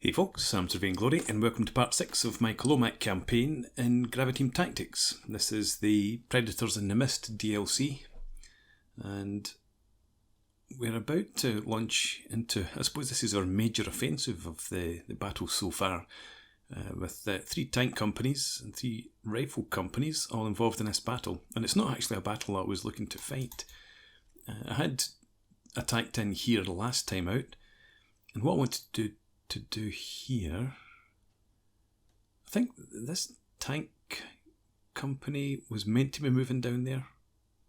Hey folks, I'm Surveying Glory and welcome to part 6 of my Kolomak campaign in Graviteam Tactics. This is the Predators in the Mist DLC and we're about to launch into, I suppose this is our major offensive of the battle so far, with 3 tank companies and 3 rifle companies all involved in this battle. And it's not actually a battle I was looking to fight. I had attacked in here the last time out, and what I wanted to do here, I think this tank company was meant to be moving down there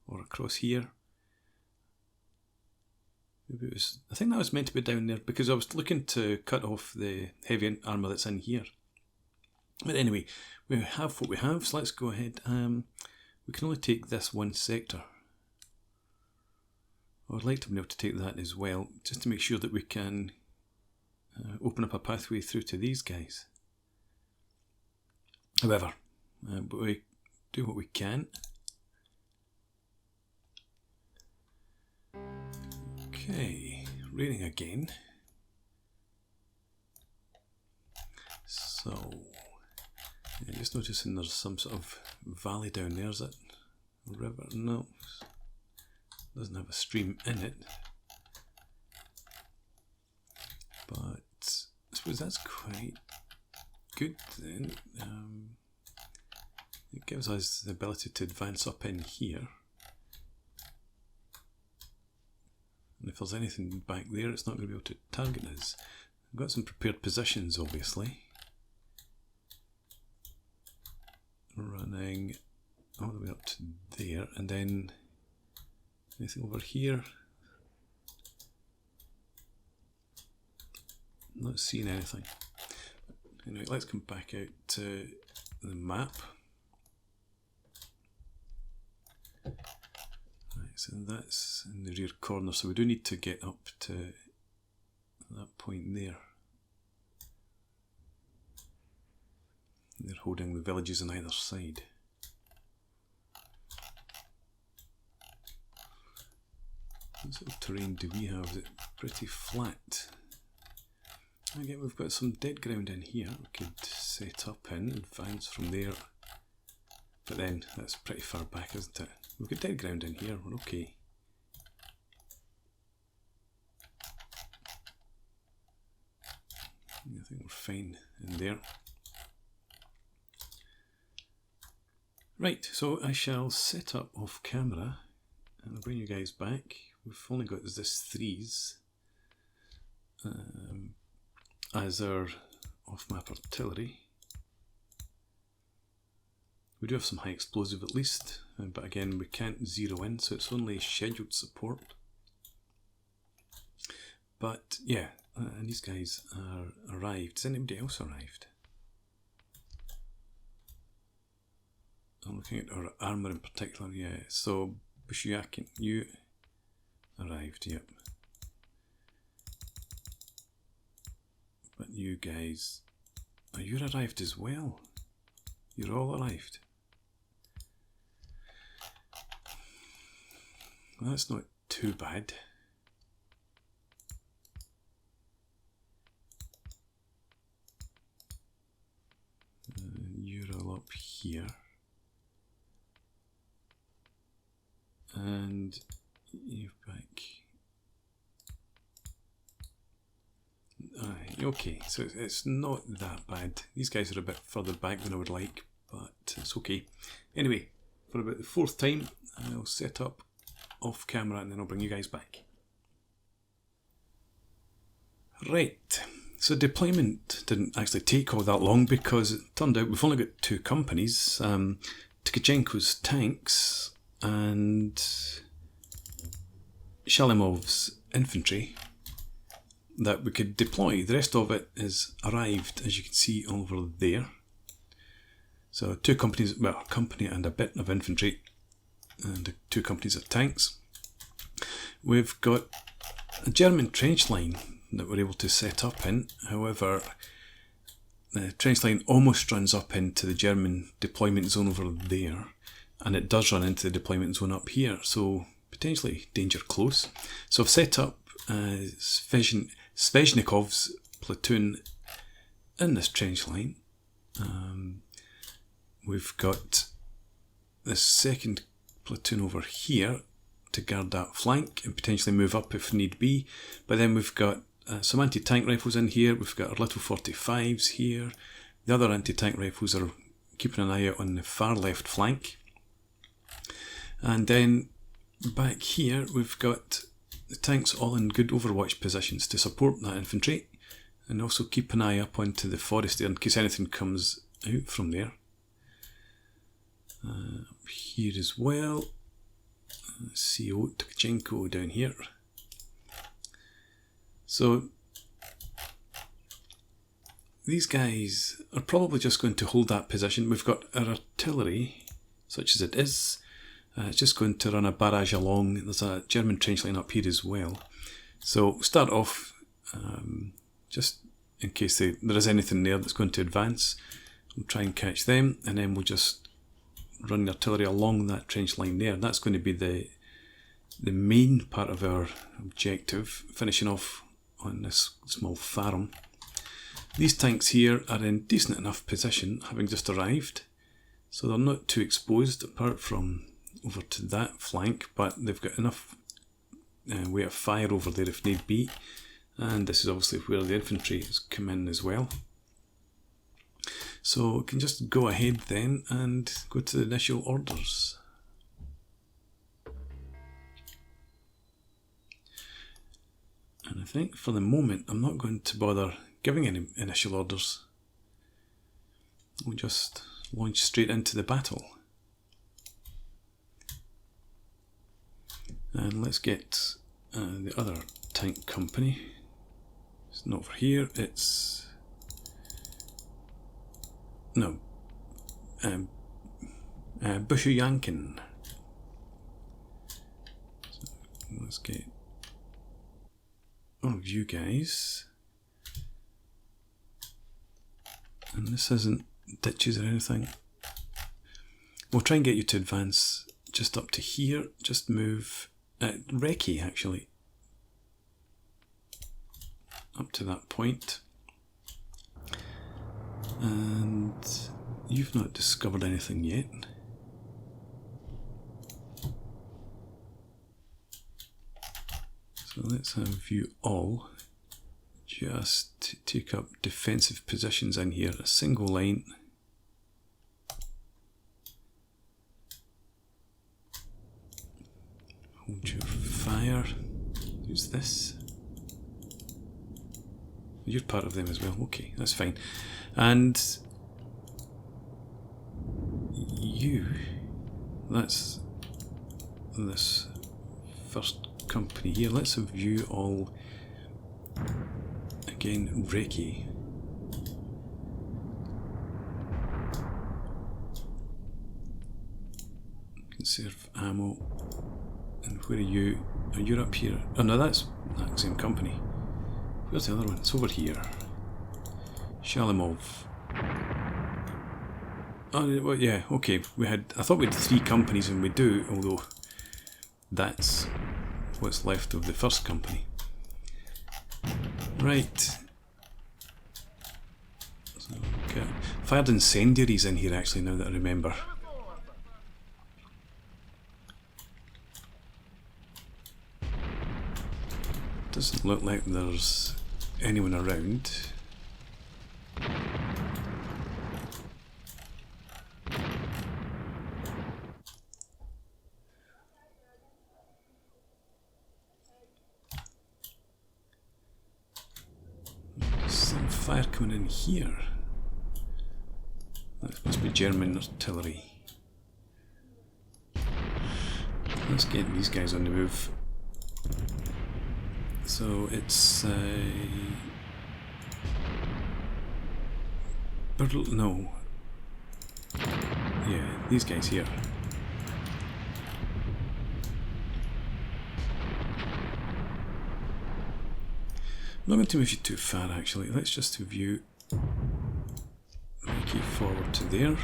or across here. Maybe it was, I think that was meant to be down there because I was looking to cut off the heavy armour that's in here. But anyway, we have what we have, so let's go ahead. We can only take this one sector. I would like to be able to take that as well, just to make sure that we can open up a pathway through to these guys. However, but we do what we can. Okay, raining again. So, yeah, just noticing there's some sort of valley down there. Is it a river? No, doesn't have a stream in it. But I suppose that's quite good then. It gives us the ability to advance up in here. And if there's anything back there, it's not going to be able to target us. We've got some prepared positions, obviously. Running all the way up to there, and then anything over here. Not seeing anything. Anyway, let's come back out to the map. Right, so that's in the rear corner, so we do need to get up to that point there. They're holding the villages on either side. What sort of terrain do we have? Is it pretty flat? Again, we've got some dead ground in here. We could set up in, advance from there. But then, that's pretty far back, isn't it? We've got dead ground in here, we're okay. I think we're fine in there. Right, so I shall set up off camera and I'll bring you guys back. We've only got this 3s. As our off-map artillery. We do have some high explosive at least, but again we can't zero in, so it's only scheduled support. But yeah, and these guys are arrived. Has anybody else arrived? I'm looking at our armour in particular, yeah. So Bushiakin, you arrived, yep. But you guys, oh, you're arrived as well. You're all arrived. Well, that's not too bad. You're all up here. And you're back. Okay, so it's not that bad. These guys are a bit further back than I would like, but it's okay. Anyway, for about the 4th time, I'll set up off camera and then I'll bring you guys back. Right, so deployment didn't actually take all that long because it turned out we've only got 2 companies, Tkachenko's tanks and Shalimov's infantry, that we could deploy. The rest of it is arrived, as you can see over there. So 2 companies, well, a company and a bit of infantry, and 2 companies of tanks. We've got a German trench line that we're able to set up in. However, the trench line almost runs up into the German deployment zone over there, and it does run into the deployment zone up here, so potentially danger close. So I've set up Sveshnikov's platoon in this trench line, we've got this second platoon over here to guard that flank and potentially move up if need be. But then we've got some anti-tank rifles in here. We've got our little 45s here. The other anti-tank rifles are keeping an eye out on the far left flank. And then back here we've got the tanks all in good overwatch positions to support that infantry, and also keep an eye up onto the forest there in case anything comes out from there. Up here as well, CO Tkachenko down here. So these guys are probably just going to hold that position. We've got our artillery, such as it is. It's just going to run a barrage along. There's a German trench line up here as well. So start off, just in case there is anything there that's going to advance. We'll try and catch them, and then we'll just run the artillery along that trench line there. That's going to be the main part of our objective, finishing off on this small farm. These tanks here are in decent enough position, having just arrived, so they're not too exposed apart from over to that flank, but they've got enough way of fire over there if need be. And this is obviously where the infantry has come in as well. So we can just go ahead then and go to the initial orders. And I think for the moment I'm not going to bother giving any initial orders. We'll just launch straight into the battle. And let's get the other tank company. It's not over here, it's... no. Bushuyankin. So let's get all of you guys. And this isn't ditches or anything. We'll try and get you to advance just up to here. Just move... Recce actually, up to that point. And you've not discovered anything yet. So let's have you all just take up defensive positions in here, a single line. Hold your fire. Who's this? You're part of them as well. Okay, that's fine. And you, that's this first company here. Let's have you all again. Recce. Conserve ammo. And where are you? Oh, you're up here. Oh no, that's that same company. Where's the other one? It's over here. Shalimov. Oh, well, yeah, okay. I thought we had 3 companies, and we do, although that's what's left of the first company. Right. So, okay. Fired incendiaries in here actually, now that I remember. Doesn't look like there's anyone around. There's some fire coming in here. That must be German artillery. Let's get these guys on the move. So it's no. Yeah, these guys here. I'm not going to move you too far actually. Let's just have you keep forward to there.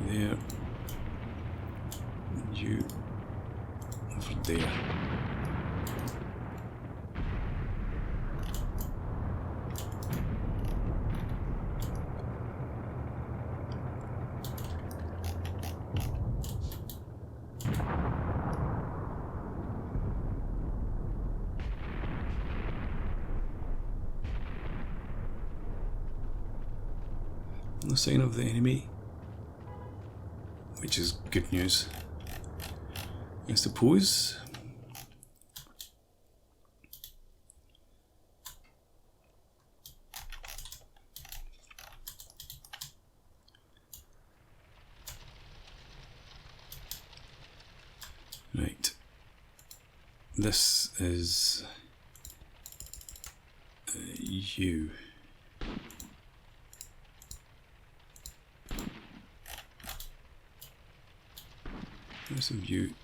There. You over there. No sign of the enemy, which is good news, I suppose. Right, this is you. There's a view.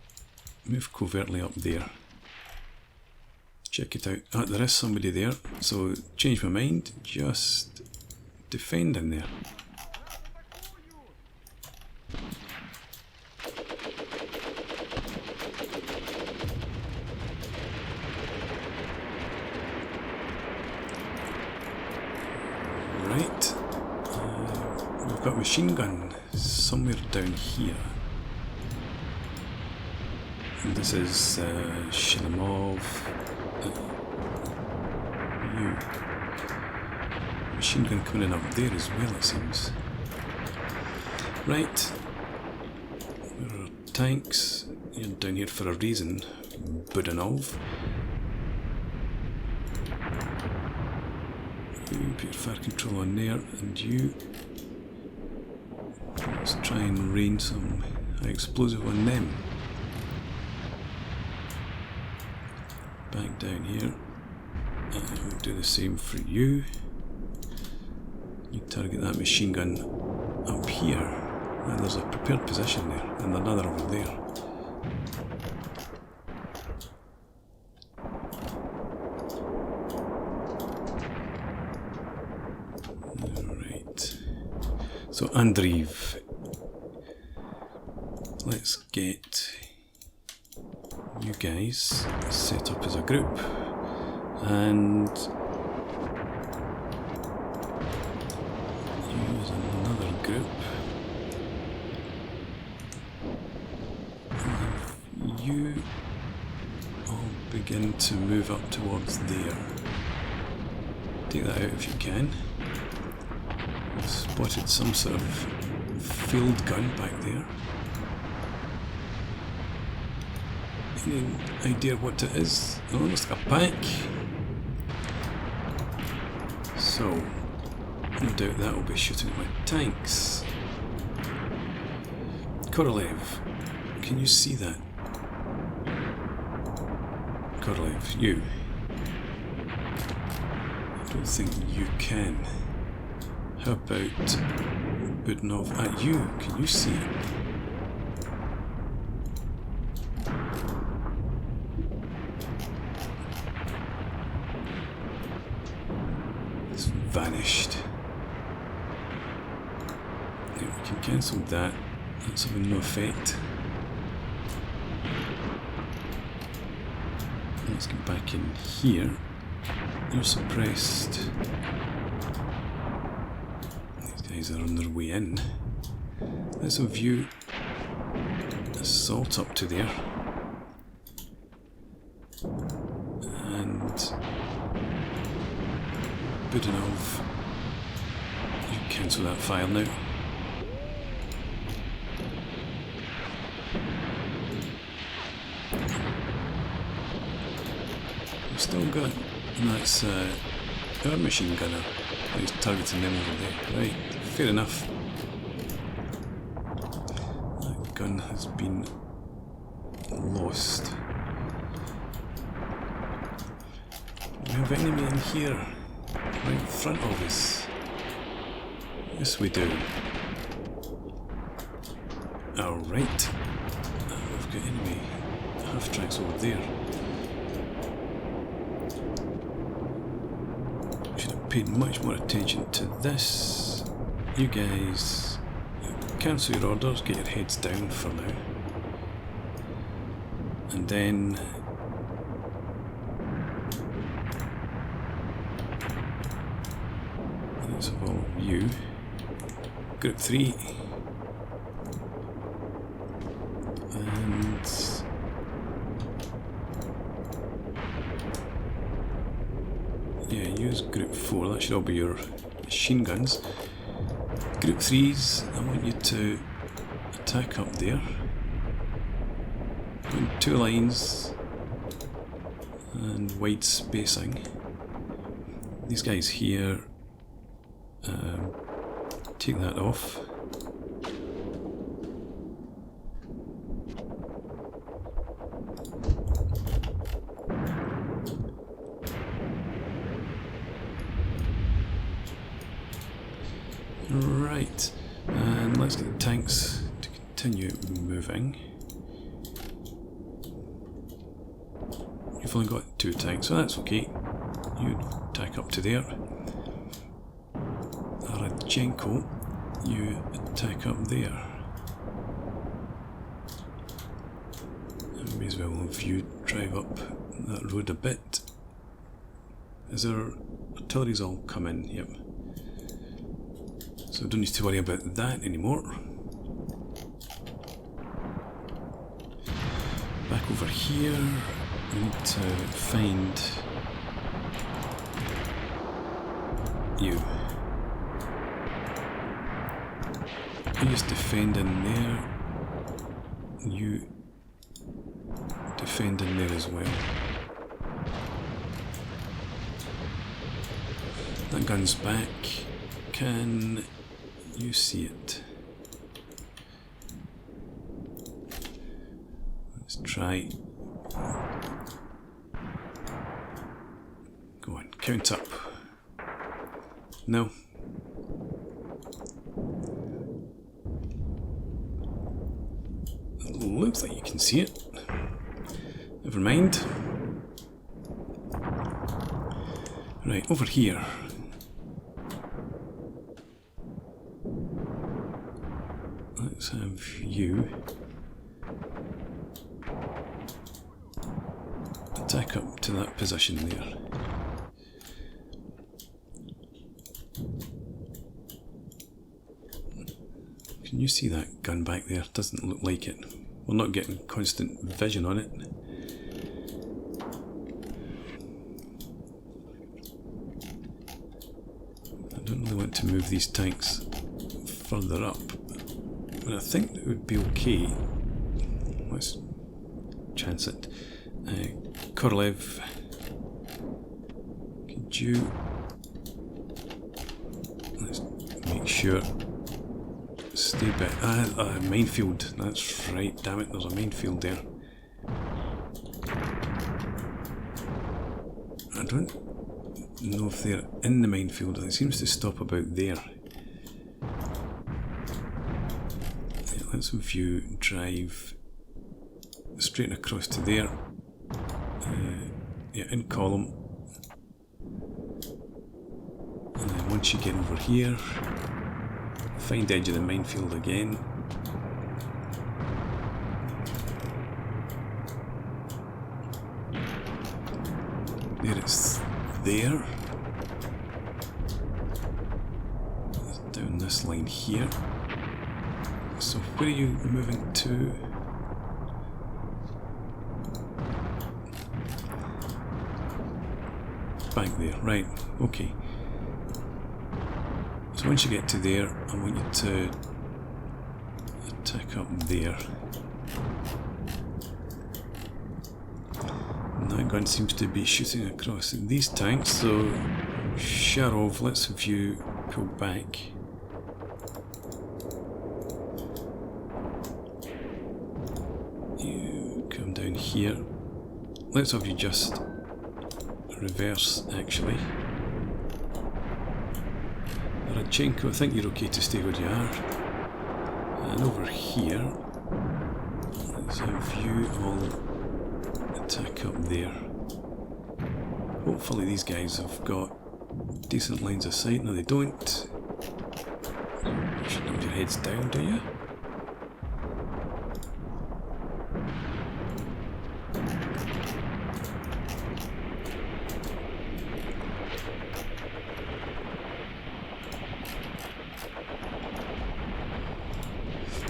Move covertly up there. Check it out. Ah, there is somebody there, so change my mind. Just defend in there. Right. We've got a machine gun somewhere down here. And this is Chernigov. You. Machine gun coming in up there as well, it seems. Right. There are tanks. You're down here for a reason. Budanov. You put your fire control on there, and you. Let's try and rain some explosive on them. Back down here. We'll do the same for you. You target that machine gun up here. And there's a prepared position there, and another over there. Alright. So Andreev. Let's get you guys set up as a group, and use another group. And you all begin to move up towards there. Take that out if you can. I've spotted some sort of field gun back there. Any idea what it is? Oh, it's like a pack. So, no doubt that will be shooting at my tanks. Korolev, can you see that? Korolev, you. I don't think you can. How about Budanov? At you, can you see it? Vanished. Yeah, we can cancel that. That's having no effect. Let's get back in here. You're suppressed. These guys are on their way in. Let's view assault up to there. And Budanov, you cancel that file now. We've still got, and that's our machine gunner. He's targeting them over there. Right, fair enough. That gun has been lost. We have an enemy in here. Right in front of us. Yes, we do. Alright. We've got enemy half-tracks over there. Should have paid much more attention to this. You guys cancel your orders, get your heads down for now. And then of all of you. Group 3. And yeah, use group 4. That should all be your machine guns. Group 3s, I want you to attack up there. In 2 lines and wide spacing. These guys here, take that off. Right, and let's get the tanks to continue moving. You've only got 2 tanks, so that's okay. You attack up to there. Arachenko, you attack up there. And may as well have you drive up that road a bit. Is there artillery's all come in? Yep. So don't need to worry about that anymore. Back over here, we need to find you. You just defend in there. You defend in there as well. That gun's back. Can you see it? Let's try. Go on, count up. No. It looks like you can see it. Never mind. Right, over here. Let's have you attack up to that position there. Can you see that gun back there? Doesn't look like it. We're not getting constant vision on it. I don't really want to move these tanks further up, but I think it would be okay. Let's chance it. Korolev, could you... Let's make sure... Stay back. Minefield. That's right. Damn it, there's a minefield there. I don't know if they're in the minefield. It seems to stop about there. Yeah, let's have you drive straight across to there. Yeah, in column. And then once you get over here, find the edge of the minefield again. There it's there. It's down this line here. So where are you moving to? Back there, right, okay. So once you get to there, I want you to attack up there. And that gun seems to be shooting across these tanks, so Sharov, let's have you pull back. You come down here. Let's have you just reverse, actually. Arachenko, I think you're okay to stay where you are. And over here, let's have you all attack up there. Hopefully these guys have got decent lines of sight. No, they don't. You shouldn't have your heads down, do you?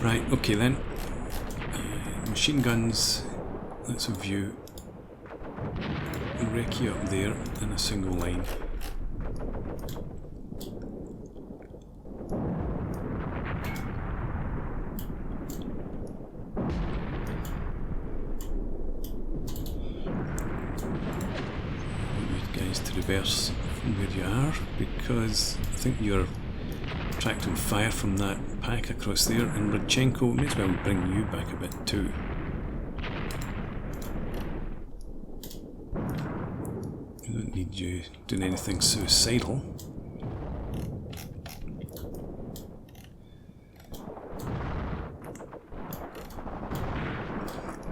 Right, okay then. Machine guns, let's have you recce up there in a single line. is to reverse from where you are, because I think you're attracting fire from that pack across there, and Rodchenko, may as well bring you back a bit too. I don't need you doing anything suicidal.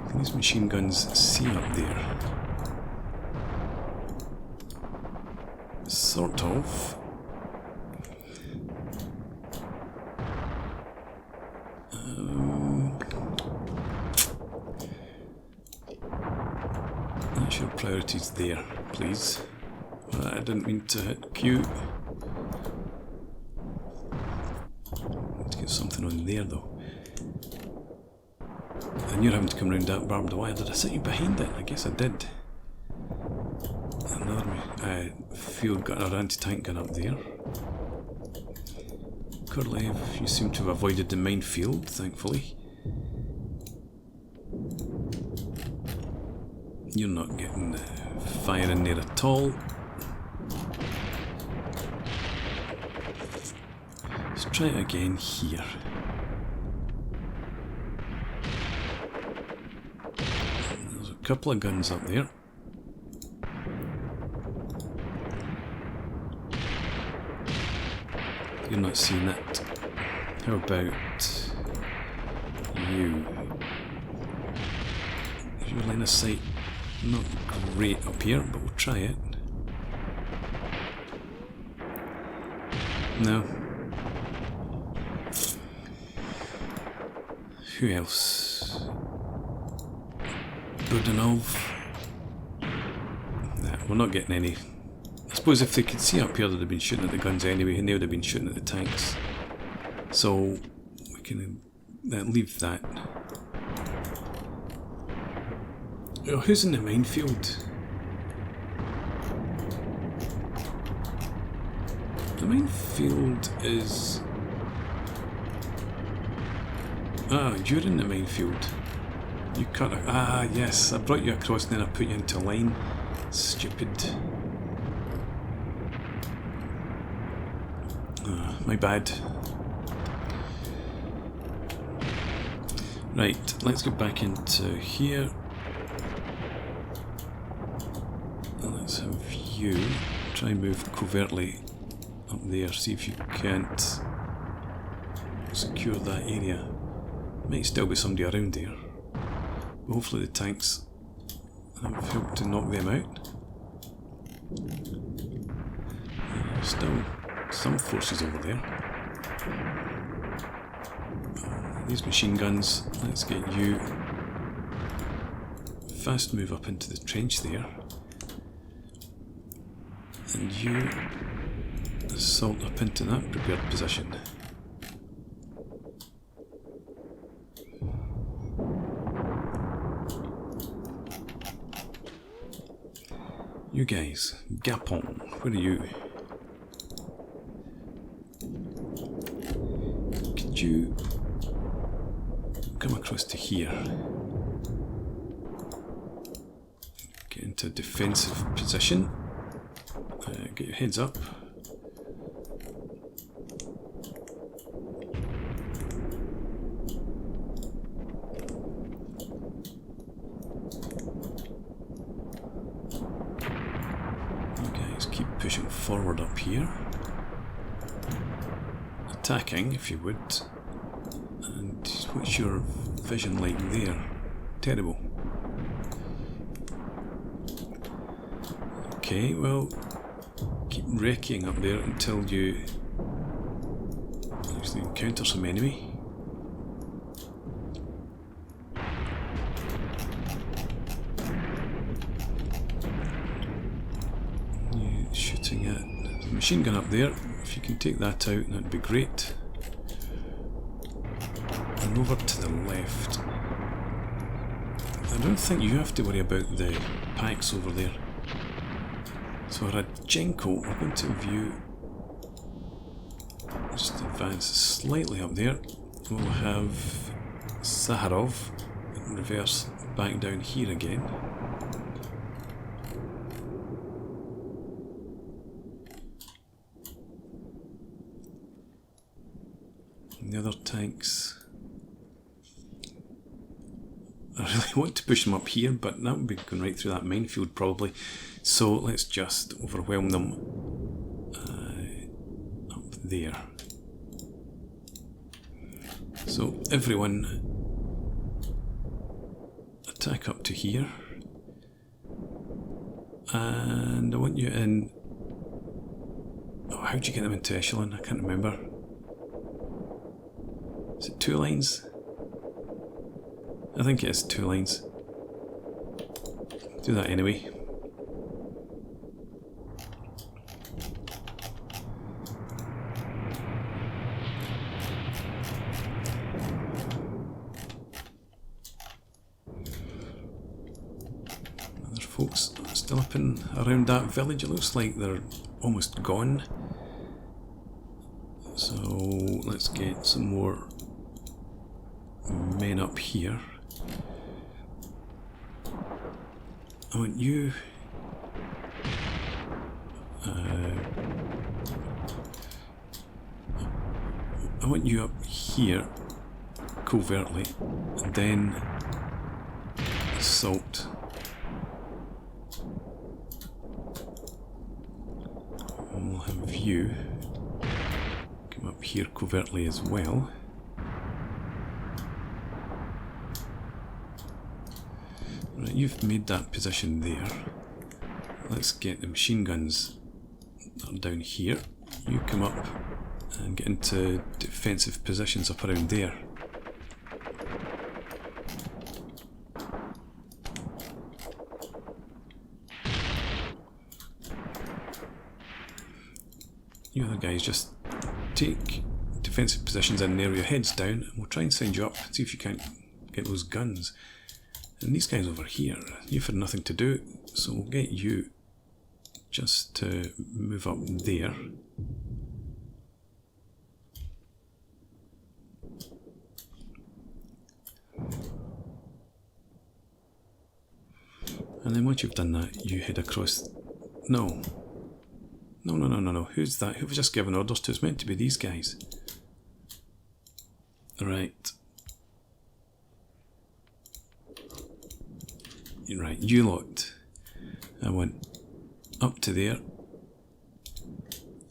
Can these machine guns see up there? Sort of. That's your priorities there, please. I didn't mean to hit Q. Let's get something on there though. And you're having to come around that barbed wire. Did I set you behind it? I guess I did. Another field gun, or anti-tank gun up there. Kurlev, you seem to have avoided the minefield, thankfully. You're not getting fire in there at all. Let's try it again here. There's a couple of guns up there. You're not seeing it. How about you? Is your line of sight not great up here, but we'll try it. No. Who else? Budanov. Nah, we're not getting any. I suppose if they could see up here, they'd have been shooting at the guns anyway, and they would have been shooting at the tanks. So we can leave that. Oh, who's in the minefield? The minefield is... Ah, you're in the minefield. You cut... Ah, yes, I brought you across and then I put you into line. Stupid. My bad. Right, let's get back into here. Let's have you try and move covertly up there, see if you can't secure that area. Might still be somebody around there, but hopefully the tanks have helped to knock them out. Still some forces over there. These machine guns, let's get you fast move up into the trench there. And you assault up into that prepared position. You guys, Gapon, where are you? Could you come across to here? Get into a defensive position. Get your heads up. You guys keep pushing forward up here. Attacking, if you would. And what's your vision like there? Terrible. Okay, well, keep wrecking up there until you actually encounter some enemy. You shooting at the machine gun up there. If you can take that out, that'd be great. And over to the left. I don't think you have to worry about the packs over there. So Rodchenko, we're going to view, just advance slightly up there. We'll have Sakharov reverse back down here again. And the other tanks, I really want to push them up here, but that would be going right through that minefield probably. So let's just overwhelm them up there. So everyone attack up to here. And I want you in... Oh, how'd you get them into echelon? I can't remember. Is it 2 lines? I think it is 2 lines. Do that anyway. There's folks still up and around that village. It looks like they're almost gone. So let's get some more men up here. I want you up here covertly, and then assault. And we'll have you come up here covertly as well. Right, you've made that position there. Let's get the machine guns that are down here. You come up and get into defensive positions up around there. You other guys just take defensive positions in there with your heads down, and we'll try and send you up, see if you can't get those guns. And these guys over here, you've had nothing to do, so we'll get you just to move up there. And then once you've done that, you head across... No. Who's that? Who was just given orders to? It's meant to be these guys. Right. Right, you lot. I went up to there.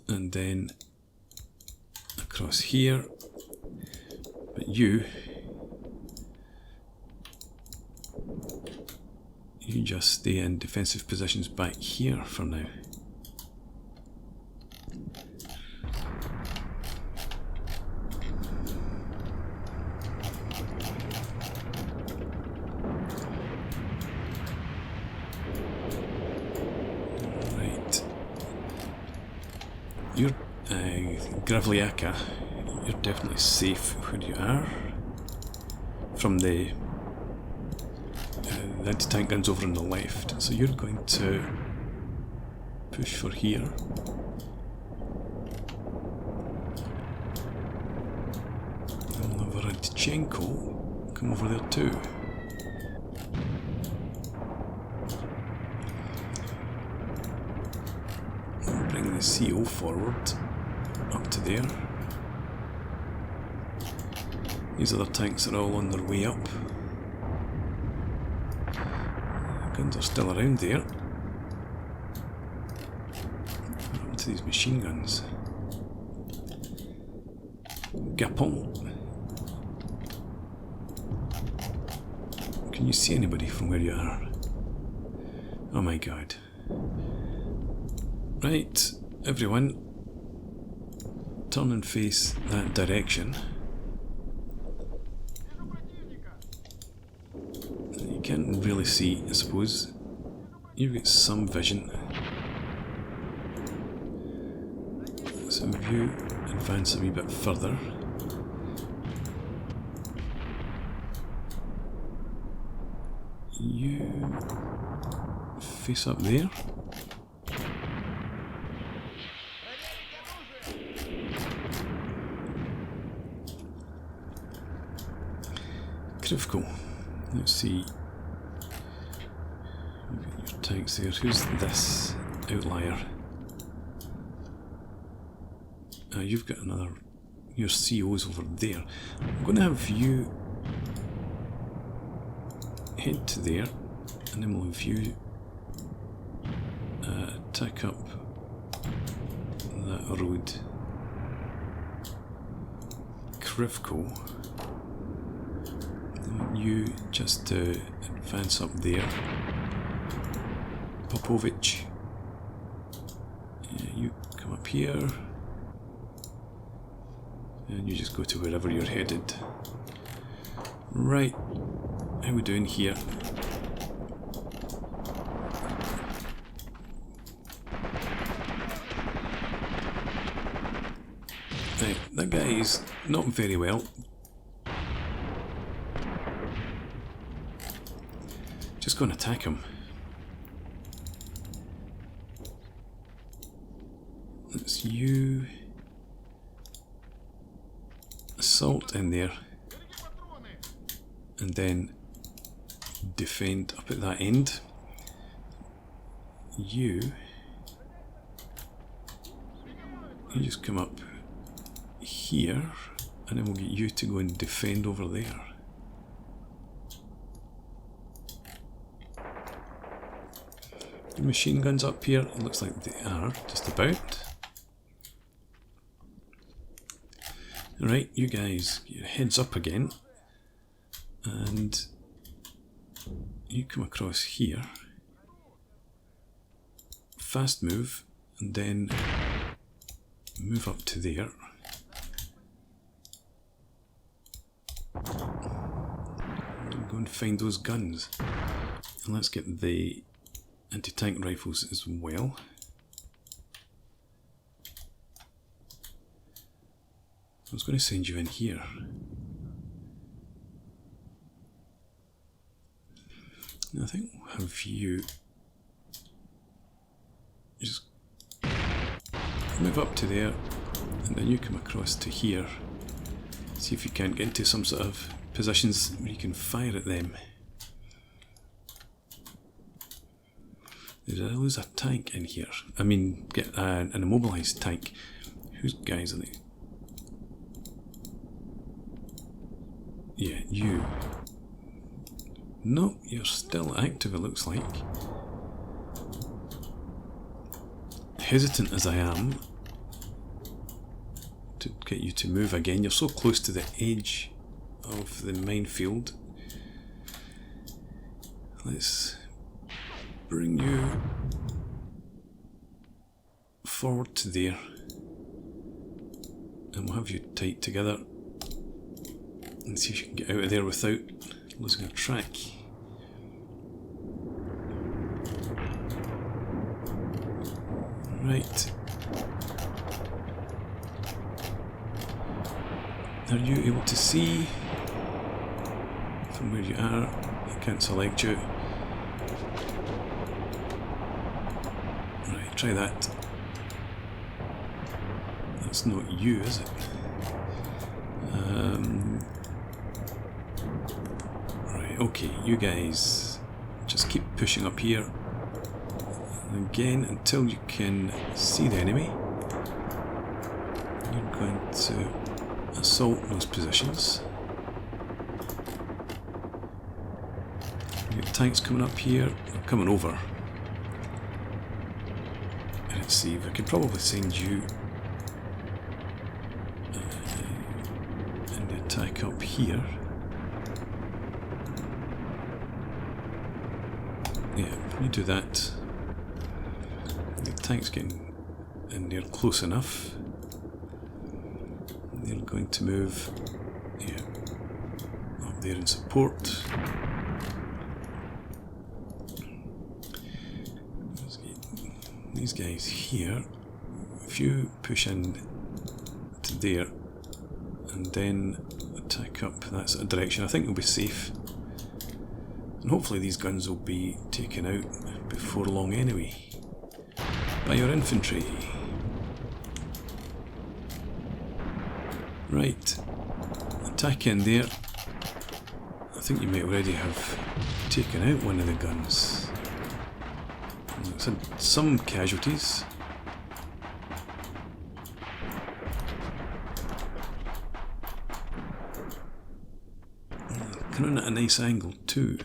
And then across here. But you just stay in defensive positions back here for now. Right. You're Graviteam, you're definitely safe where you are from the anti-tank guns over on the left, so you're going to push for here. And we'll have a Radchenko come over there too. We'll bring the CO forward up to there. These other tanks are all on their way up. Guns are still around there. What happened to these machine guns? Gapon. Can you see anybody from where you are? Oh my god. Right, everyone, turn and face that direction. You can't really see, I suppose. You've got some vision. Some of you advance a wee bit further. You face up there. Krivko. Let's see. Your tanks there. Who's this outlier? You've got another your CO's over there. I'm going to have you head to there, and then we'll have you tack up that road. Krivko. I want you just to advance up there. Popovich. Yeah, you come up here. And you just go to wherever you're headed. Right. How are we doing here? Right, that guy's not very well. Just go and attack him. That's you. Assault in there. And then defend up at that end. You just come up here, and then we'll get you to go and defend over there. The machine guns up here, it looks like they are just about. Right, you guys, your heads up again, and you come across here, fast move, and then move up to there. Go and find those guns, and let's get the anti-tank rifles as well. I was going to send you in here. I think we'll have you just move up to there, and then you come across to here. See if you can't get into some sort of positions where you can fire at them. Did I lose a tank in here? I mean, get an immobilized tank. Whose guys are they? Yeah, you. No, you're still active, it looks like. Hesitant as I am to get you to move again. You're so close to the edge of the minefield. Let's bring you forward to there, and we'll have you tight together and see if you can get out of there without losing a track. Right. Are you able to see from where you are? I can't select you. Right, try that. That's not you, is it? Right, okay, you guys just keep pushing up here. And again, until you can see the enemy, you're going to assault those positions. We've got tanks coming up here, they're coming over. And let's see if I could probably send you an attack up here. Yeah, you do that. The tank's getting in there close enough. They're going to move, yeah, up there in support. These guys here, if you push in to there and then attack up that sort of direction, I think we'll be safe. And hopefully these guns will be taken out before long anyway by your infantry. Right, attack in there. I think you may already have taken out one of the guns. It's had some casualties. coming at a nice angle too.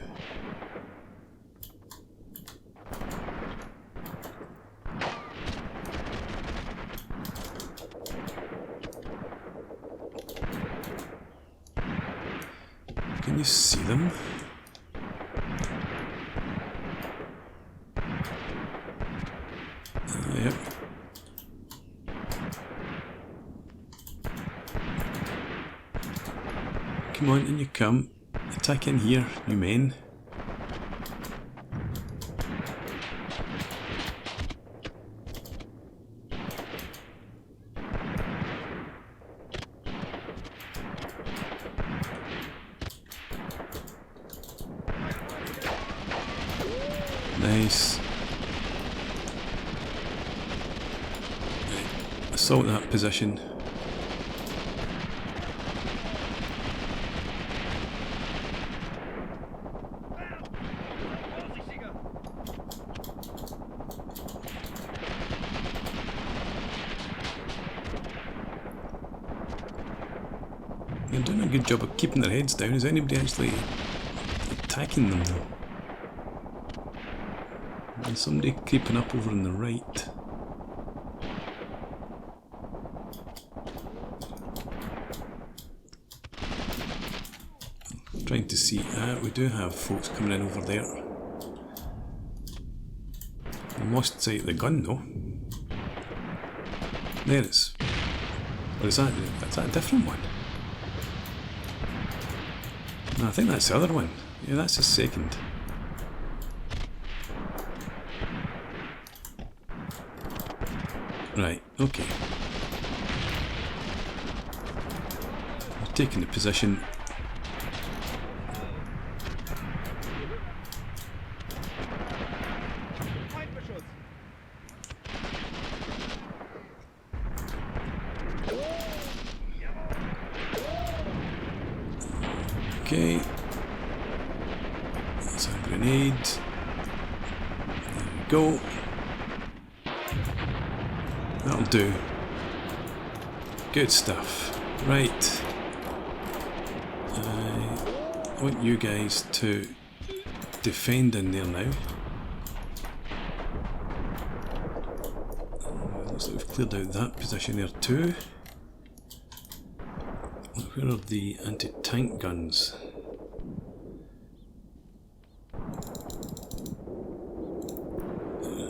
Can you see them? Yep. Come on, in you come. Attack in here, you men. Nice. Right. Assault that position. They're doing a good job of keeping their heads down. Is anybody actually attacking them though? There's somebody creeping up over on the right. I'm trying to see. We do have folks coming in over there. I lost sight of the gun though. There it is. Or is that a different one? No, I think that's the other one. Yeah, that's the second. Right, okay. We're taking the position. Okay. That's a grenade. There we go. That'll do. Good stuff. Right. I want you guys to defend in there now. Looks like we've cleared out that position there too. Where are the anti-tank guns?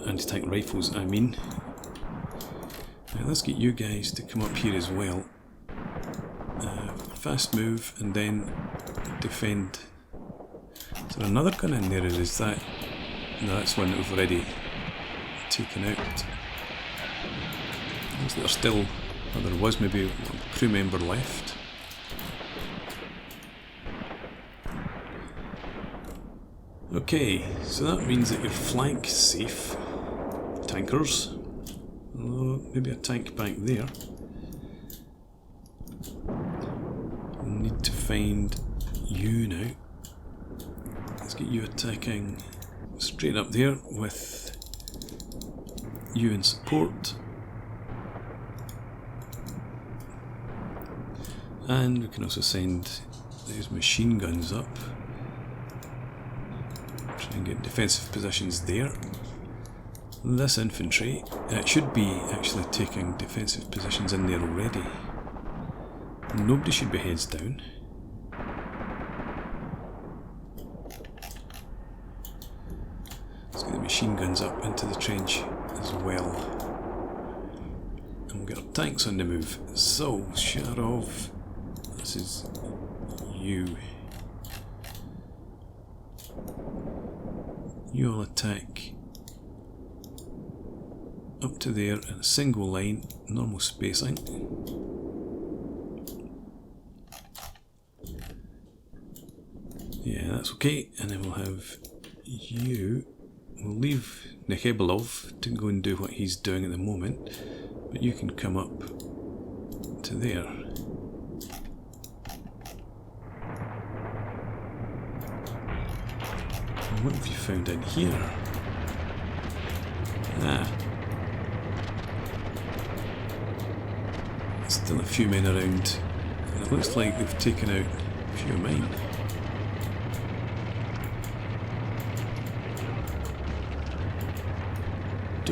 Anti-tank rifles, I mean. Right, let's get you guys to come up here as well. Fast move and then defend. Is there another gun in there, or is that... No, that's one that we've already taken out. Looks like there's still... Well, there was maybe one crew member left. Okay, so that means that your flank is safe. Tankers. Although, maybe a tank back there. We'll need to find you now. Let's get you attacking straight up there with you in support. And we can also send these machine guns up. Try and get defensive positions there. This infantry, it should be actually taking defensive positions in there already. Nobody should be heads down. Let's get the machine guns up into the trench as well. And we'll get our tanks on the move. So, Sharov, this is you. You'll attack up to there in a single line, normal spacing. Yeah, that's okay. And then we'll have you. We'll leave Nekhebalov to go and do what he's doing at the moment, but you can come up to there. And what have you found in here? Still a few men around, and it looks like they've taken out a few of mine.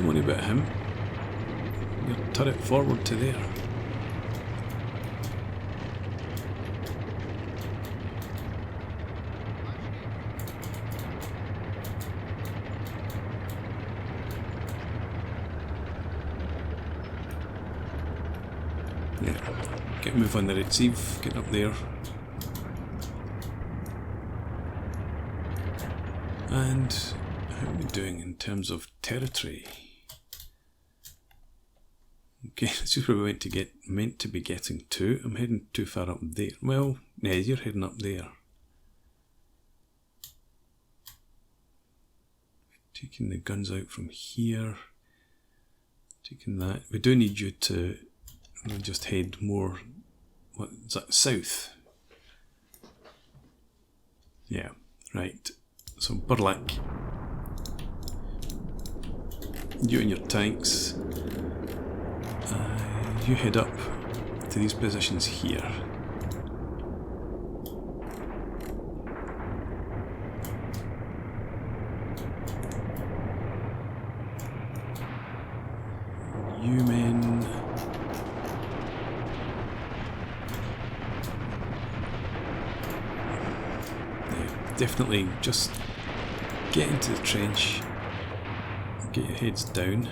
don't worry about him. Your turret forward to there. Yeah, get a move on the receive, get up there. And how are we doing in terms of territory? Okay, this is where we meant to be getting to. I'm heading too far up there. Well, yeah, you're heading up there. Taking the guns out from here. Taking that. We do need you to just head more, what is that, south? Yeah, right. So Burlak, you and your tanks, you head up to these positions here. You men, yeah, definitely just get into the trench, get your heads down.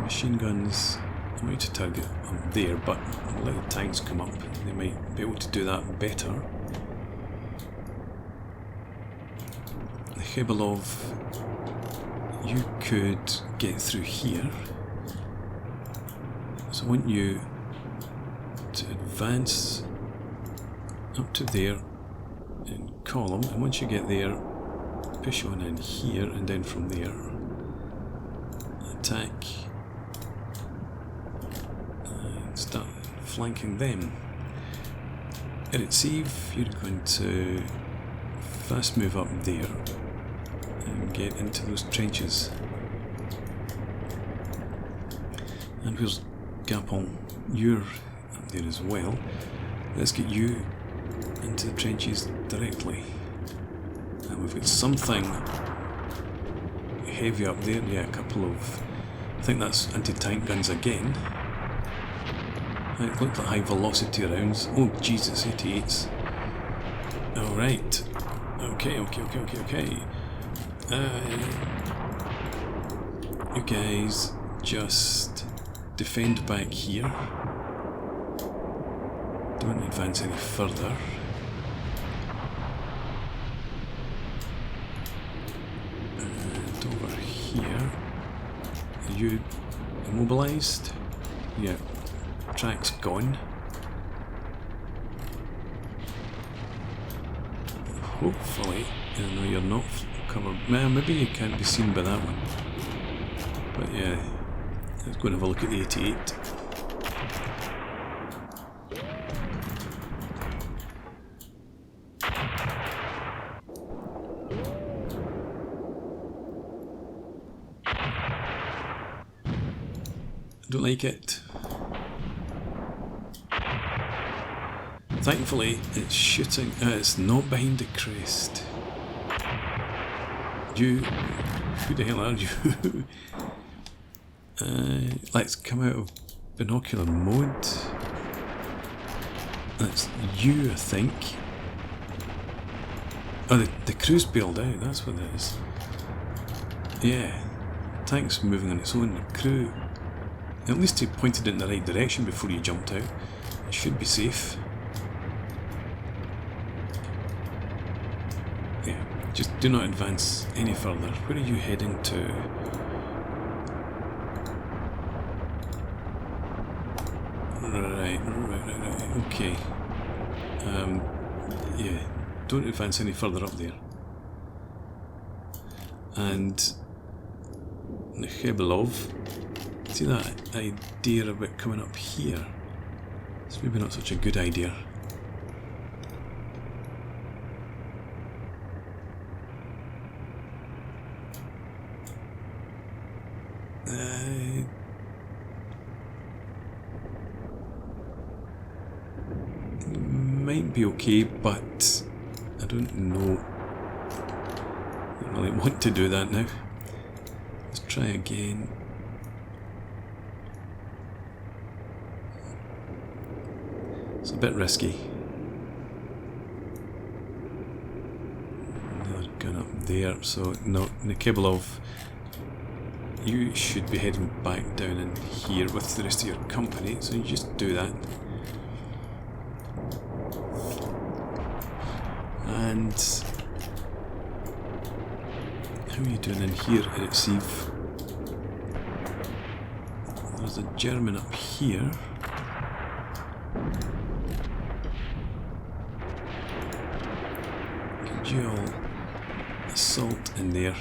Machine guns, I'm going to target up there, but let the tanks come up, they might be able to do that better. The Khabilov, you could get through here, so I want you to advance up to there in column, and once you get there, push on in here and then from there attack and start flanking them. Editshare, you're going to fast move up there and get into those trenches. And where's Gapon? You're up there as well. Let's get you into the trenches directly. And we've got something heavy up there. Yeah, a couple of, I think that's anti-tank guns again. It looked like high velocity rounds. Oh Jesus, 88s. Alright. Okay. You guys just defend back here. Don't advance any further. And over here, are you immobilized? Yeah, track's gone. Hopefully, no, you're not covered. Maybe you can't be seen by that one. But yeah, let's go and have a look at the 88. Don't like it. Thankfully, it's shooting. It's not behind the crest. You. Who the hell are you? Let's come out of binocular mode. That's you, I think. Oh, the crew's bailed out. That's what it is. Yeah, tank's moving on its own. The crew. At least he pointed it in the right direction before he jumped out. It should be safe. Yeah, just do not advance any further. Where are you heading to? Right, okay. Yeah, don't advance any further up there. And the Khabilov, see that idea about coming up here? It's maybe not such a good idea. Might be okay, but I don't know. really want to do that now. Let's try again. It's a bit risky. Another gun up there, so no, Nikibolov, you should be heading back down in here with the rest of your company, so you just do that. And how are you doing in here, Editshare? There's a German up here. Could you all assault in there?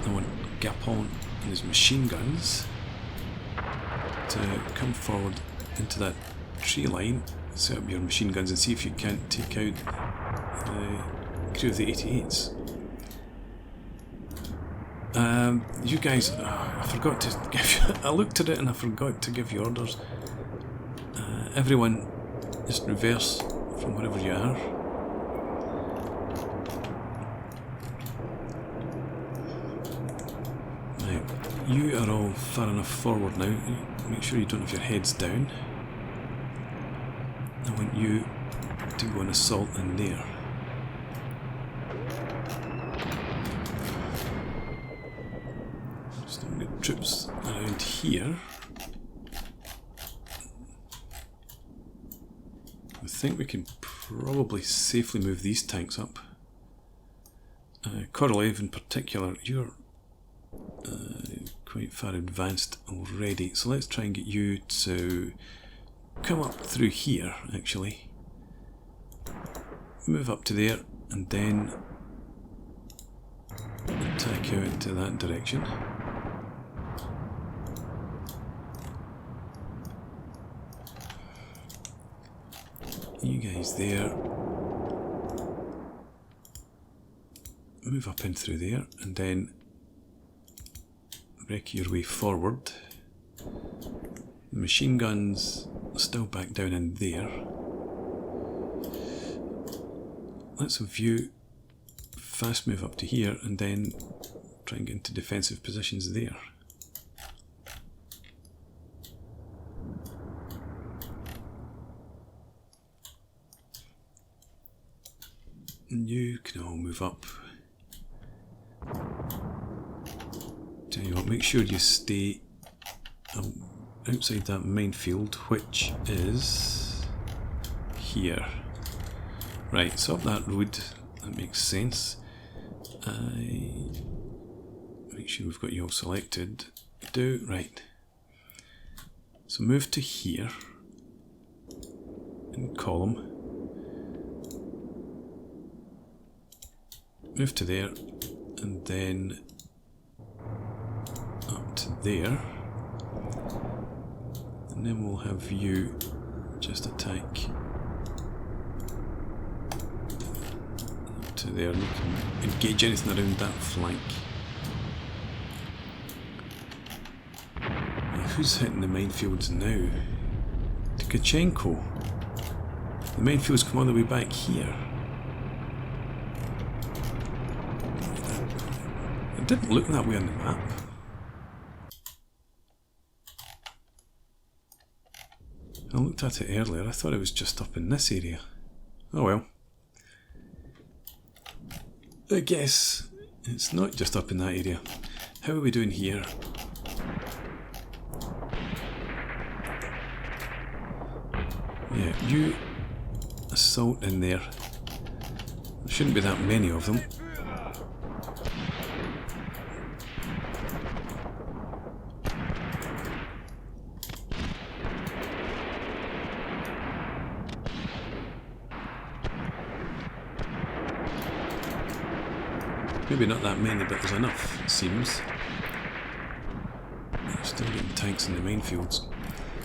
I want Gapon and his machine guns to come forward into that tree line, set up your machine guns and see if you can't take out the crew of the 88s. You guys, I forgot to give you, I looked at it and I forgot to give you orders. Everyone, just reverse from wherever you are. Right, you are all far enough forward now. Make sure you don't have your heads down. I want you to go and assault in there. Just don't get troops around here. I think we can probably safely move these tanks up. Korolev in particular, you're quite far advanced already, so let's try and get you to come up through here, actually. Move up to there, and then attack out into that direction. You guys there. Move up in through there, and then wreck your way forward. The machine guns still back down in there. Let's have you fast move up to here and then try and get into defensive positions there. And you can all move up. Tell you what, make sure you stay outside that minefield, which is here. Right, so up that road, that makes sense. Make sure we've got you all selected. Right. So move to here in column. Move to there, and then up to there. And then we'll have you just attack up to there, and you can engage anything around that flank. Who's hitting the minefields now? Tkachenko. The minefields come all the way back here. It didn't look that way on the map. I looked at it earlier, I thought it was just up in this area. Oh well. I guess it's not just up in that area. How are we doing here? Yeah, you assault in there. There shouldn't be that many of them. Maybe not that many, but there's enough, it seems. Still getting tanks in the minefields.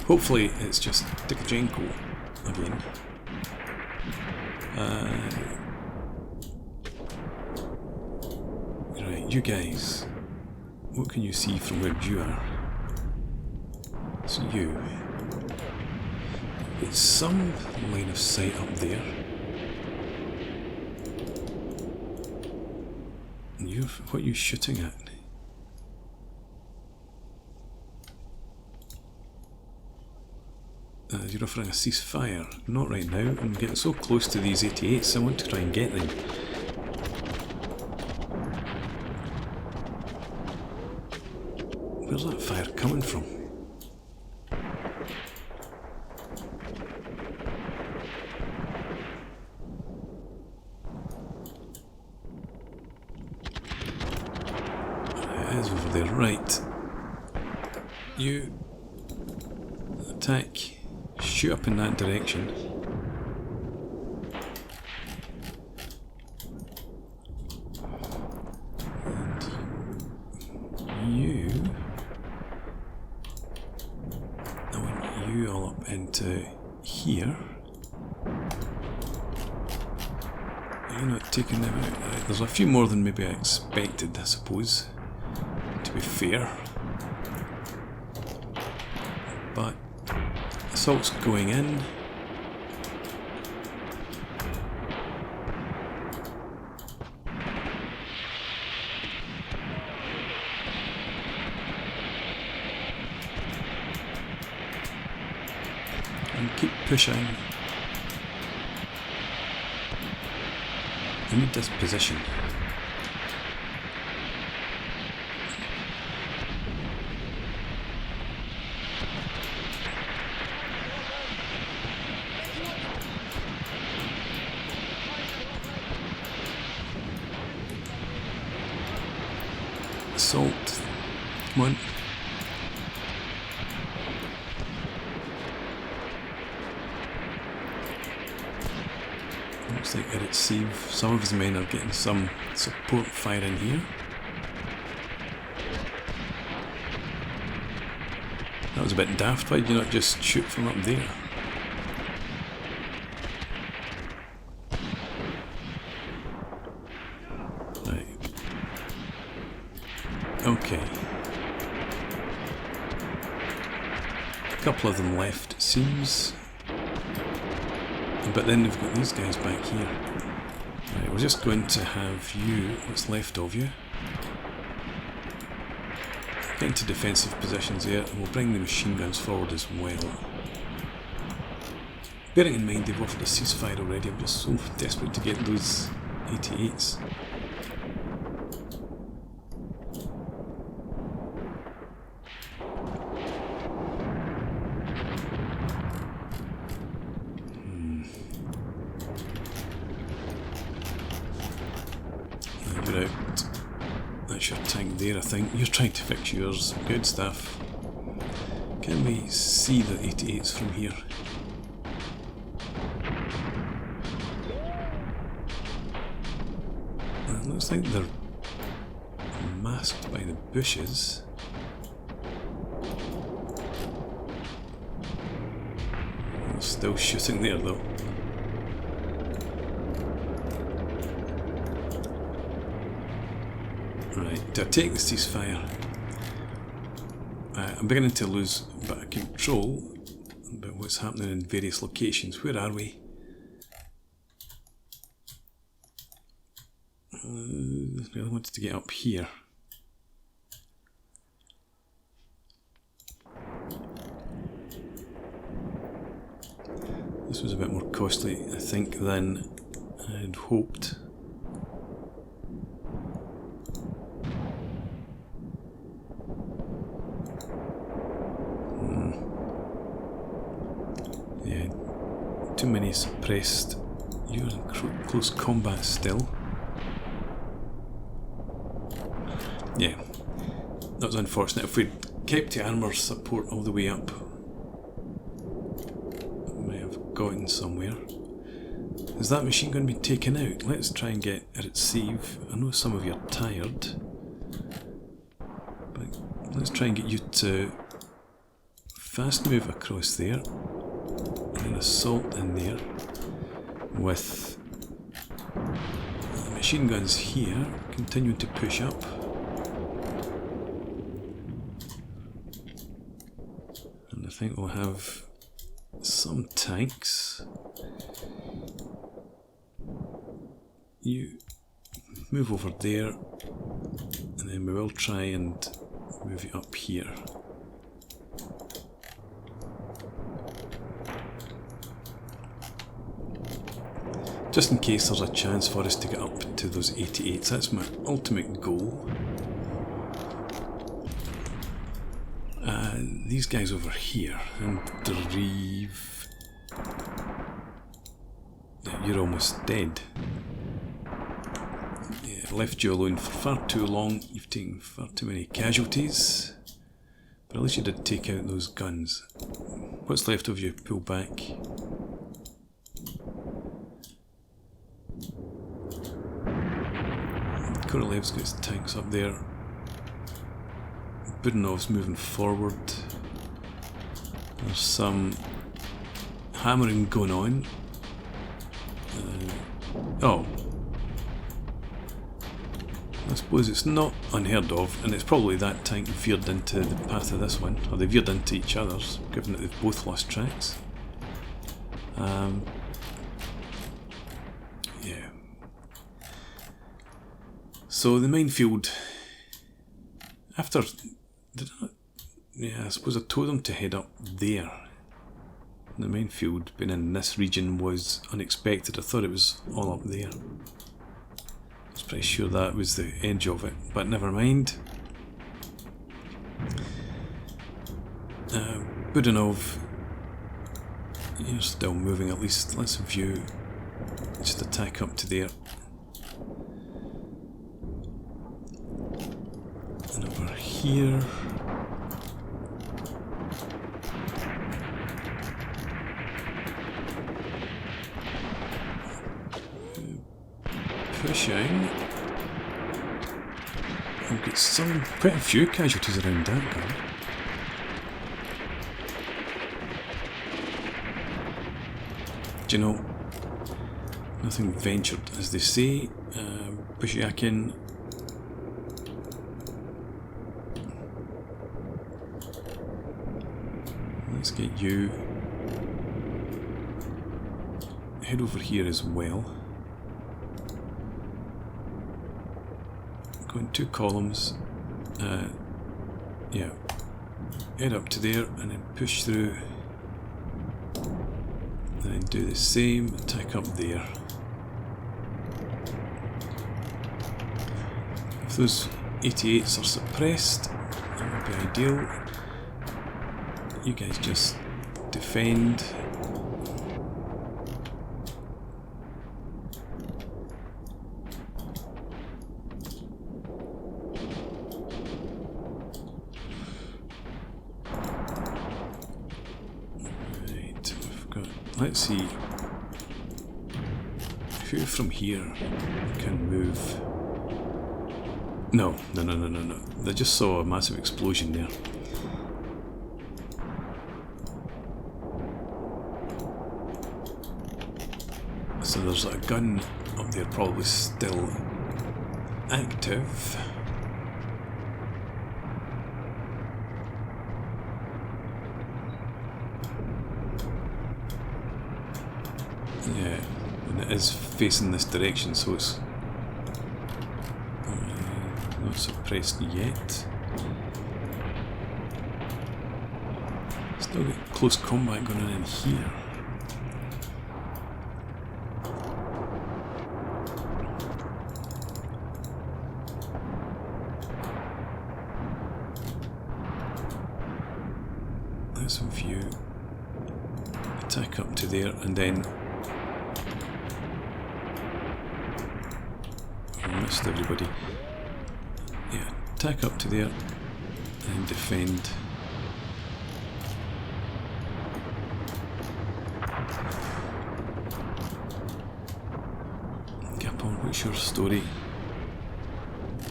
Hopefully it's just Tkachenko again. Right, you guys. What can you see from where you are? It's you. It's some line of sight up there. what are you shooting at? You're offering a ceasefire. Not right now. I'm getting so close to these 88s, I want to try and get them. Where's that fire coming from? It is over there. Right. You attack. Shoot up in that direction. And you... I want you all up into here. You're not taking them out. There's a few more than maybe I expected, I suppose, to be fair. But assault's going in. And keep pushing. I need this position. Assault. Come on. Looks like Editshare. Some of his men are getting some support fire in here. That was a bit daft. Why did you not just shoot from up there? Okay. A couple of them left, it seems. But then we've got these guys back here. Right, we're just going to have you, what's left of you, get into defensive positions here, and we'll bring the machine guns forward as well. Bearing in mind they've offered a ceasefire already, I'm just so desperate to get those 88s. There, I think. You're trying to fix yours. Good stuff. Can we see the 88s from here? It looks like they're masked by the bushes. They're still shooting there though. Right, do I take the ceasefire? I'm beginning to lose a bit of control about what's happening in various locations. Where are we? I really wanted to get up here. This was a bit more costly, I think, than I'd hoped. Too many suppressed. You're in close combat still. Yeah, that was unfortunate. If we'd kept the armour support all the way up, we might have gotten somewhere. Is that machine going to be taken out? Let's try and get Editshare. I know some of you are tired, but let's try and get you to fast move across there. And then assault in there with the machine guns here, continuing to push up. And I think we'll have some tanks. You move over there, and then we will try and move it up here. Just in case there's a chance for us to get up to those 88s. That's my ultimate goal. These guys over here, and Reeve, you're almost dead. Yeah, left you alone for far too long. You've taken far too many casualties, but at least you did take out those guns. What's left of you? Pull back. Korolev's got his tanks up there. Budanov's moving forward. There's some hammering going on. Oh. I suppose it's not unheard of, and it's probably that tank veered into the path of this one, or they veered into each other's, given that they've both lost tracks. Yeah. So the minefield, after, I suppose I told them to head up there. The minefield being in this region was unexpected. I thought it was all up there. I was pretty sure that was the edge of it, but never mind. Budanov, you're still moving at least. Let's view, just attack up to there. And over here. Pushing. We've got quite a few casualties around that guy. Do you know, nothing ventured, as they say. Bushiakin. Let's get you. Head over here as well. Go in 2 columns. Yeah. Head up to there and then push through. And then do the same, attack up there. If those 88s are suppressed, that would be ideal. You guys just defend. Let's see who from here can move. No. They just saw a massive explosion there. So there's a gun up there probably still active. Yeah, and it is facing this direction, so it's not suppressed yet. Still got close combat going on in here. Let's view. Attack up to there and then. Missed everybody. Yeah, attack up to there and defend. Gapon, what's your story?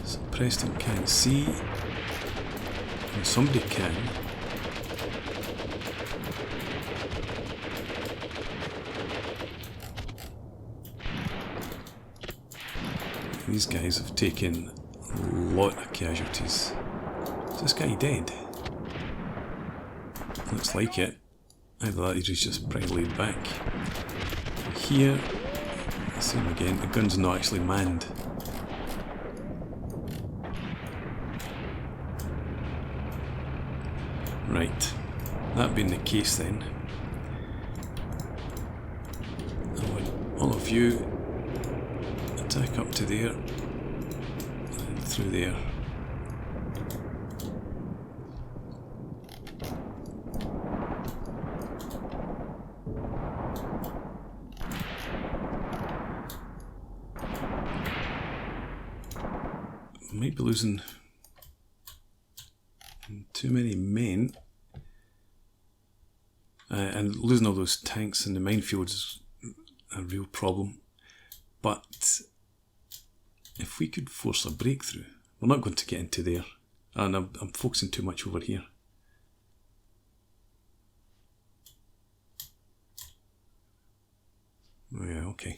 So Preston can't see. And somebody can. These guys have taken a lot of casualties. Is this guy dead? Looks like it. Either that or he's just pretty laid back. Here, see him again. The gun's not actually manned. Right, that being the case then, I want all of you attack up to there and through there. Might be losing too many men, and losing all those tanks in the minefield is a real problem. But if we could force a breakthrough, we're not going to get into there, and I'm focusing too much over here. Oh yeah, okay.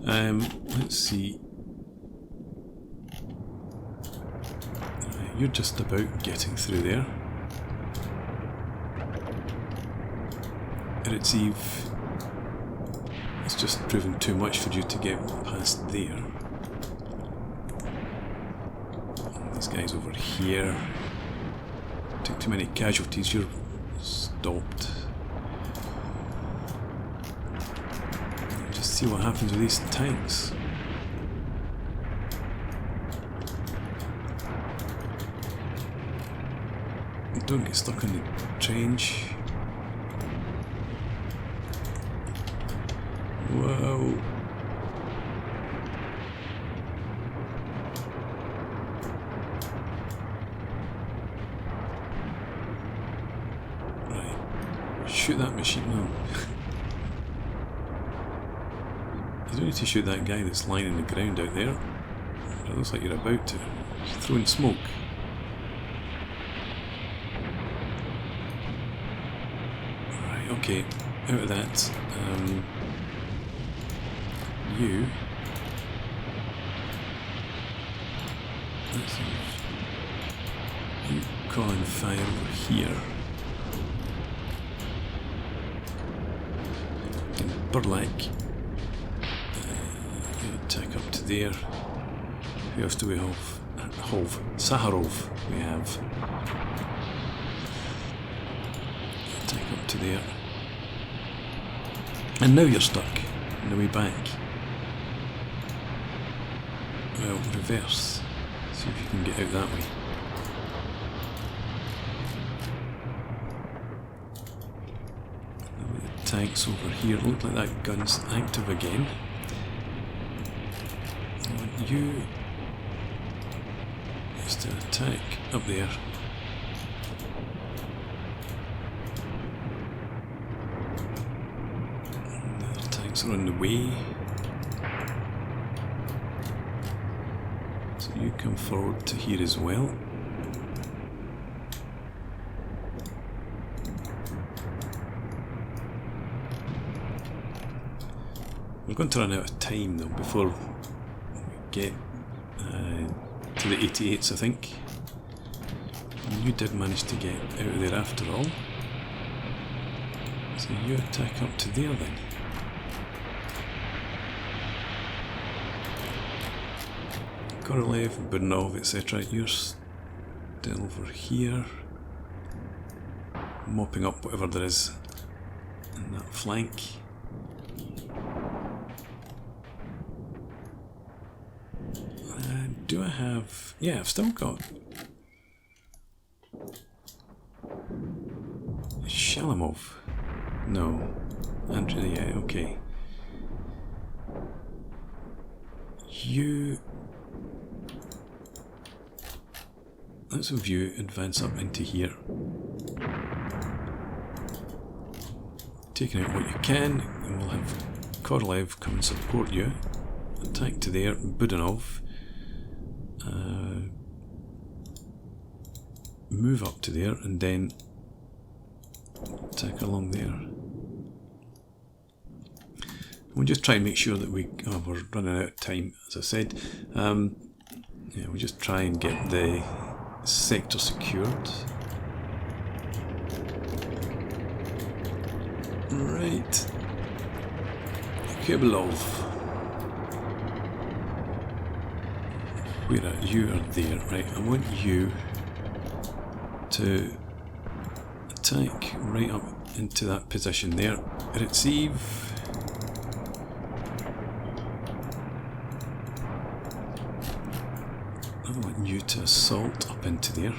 Let's see. You're just about getting through there. It's Eve. It's just proving too much for you to get past there. This guy's over here. Took too many casualties. You're stopped. Just see what happens with these tanks. Don't get stuck on the trench. Whoa. Right. Shoot that machine. No. You don't need to shoot that guy that's lying in the ground out there. It looks like you're about to. He's throwing smoke. Okay, out of that, you, let's see, you call in fire over here, and Burlak, you attack up to there. Who else do we have? Sakharov we have. Attack up to there. And now you're stuck on the way back. Well, reverse. See if you can get out that way. The tanks over here. Look like that gun's active again. I want you just to attack up there. Are on the way, so you come forward to here as well. We're going to run out of time though before we get to the 88s, I think. And you did manage to get out of there after all, so you attack up to there then. Korolev, Bernov, etc. You're still over here, mopping up whatever there is in that flank. Do I have... yeah, I've still got Shalamov. No. Andrea, yeah, okay. You... let's have you advance up into here. Taking out what you can, and we'll have Korolev come and support you. Attack to there, Budanov. Move up to there, and then attack along there. We'll just try and make sure that we're running out of time, as I said. Yeah, we'll just try and get the sector secured. Right. Kibelov. Where are you? Are there, right? I want you to attack right up into that position there. Receive. I want you to assault up into there.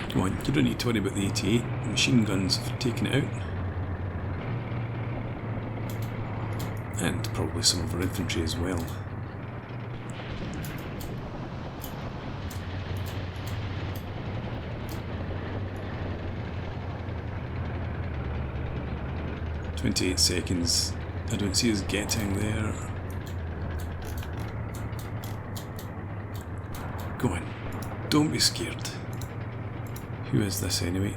Come on, you don't need to worry about the 88. The machine guns have taken it out. And probably some of our infantry as well. "28 seconds. I don't see us getting there. Go on. Don't be scared. Who is this anyway?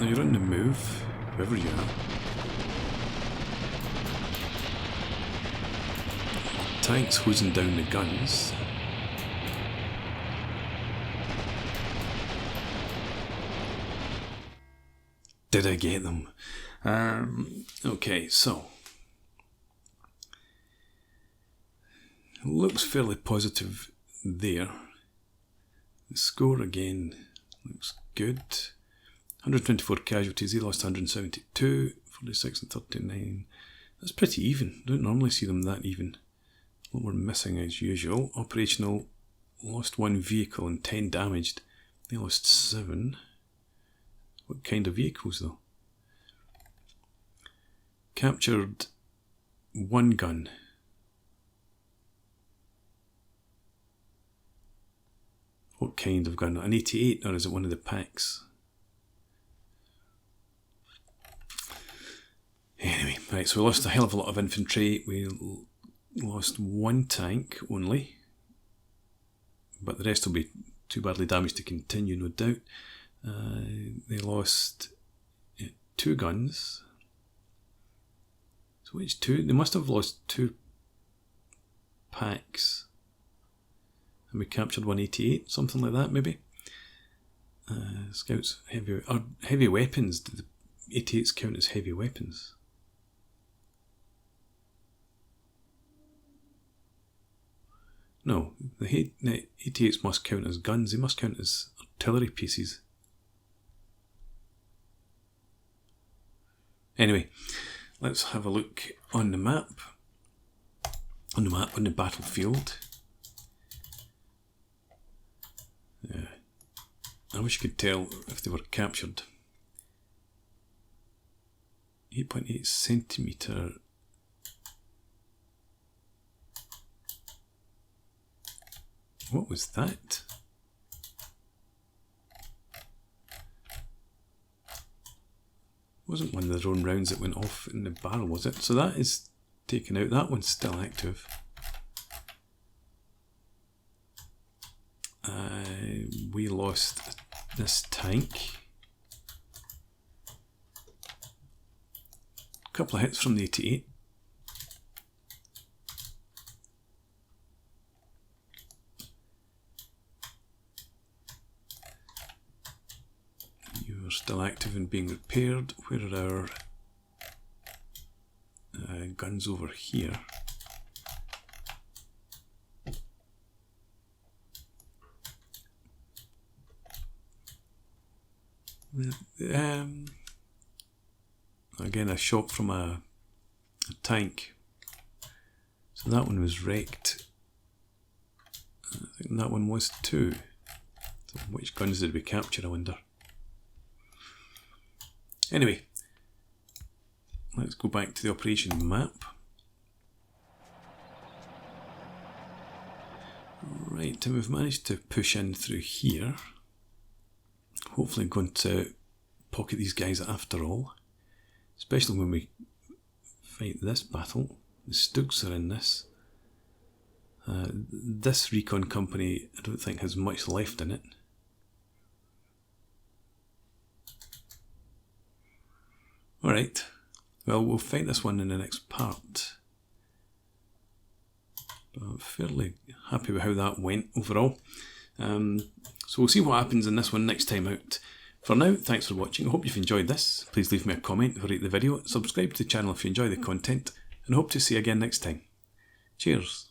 Now you're on the move, whoever you are. Tanks hosing down the guns. Did I get them? Okay, so looks fairly positive there. The score again looks good. 124 casualties, they lost 172, 46 and 39. That's pretty even. Don't normally see them that even. What we're missing as usual. Operational, lost 1 vehicle and 10 damaged. They lost 7. What kind of vehicles though? Captured 1 gun. What kind of gun? An 88, or is it one of the packs? Anyway, right, so we lost a hell of a lot of infantry. We lost 1 tank only. But the rest will be too badly damaged to continue, no doubt. They lost 2 guns. So which 2? They must have lost 2 packs. And we captured 188, something like that maybe. Scouts, heavy weapons. Did the 88s count as heavy weapons? No, the 88s must count as guns. They must count as artillery pieces. Anyway, let's have a look on the map. On the battlefield. I wish you could tell if they were captured. 8.8 centimetre. What was that? Wasn't one of the drone rounds that went off in the barrel, was it? So that is taken out. That one's still active. We lost this tank. A couple of hits from the 88. You are still active and being repaired. Where are our guns over here? Again, a shot from a tank. So that one was wrecked. I think that one was too. So which guns did we capture, I wonder? Anyway, let's go back to the operation map. Right, and we've managed to push in through here. Hopefully going to pocket these guys after all. Especially when we fight this battle. The Stugs are in this. This recon company I don't think has much left in it. Alright, well we'll fight this one in the next part. But I'm fairly happy with how that went overall. So we'll see what happens in this one next time out. For now, thanks for watching. I hope you've enjoyed this. Please leave me a comment or rate the video, subscribe to the channel if you enjoy the content, and hope to see you again next time. Cheers.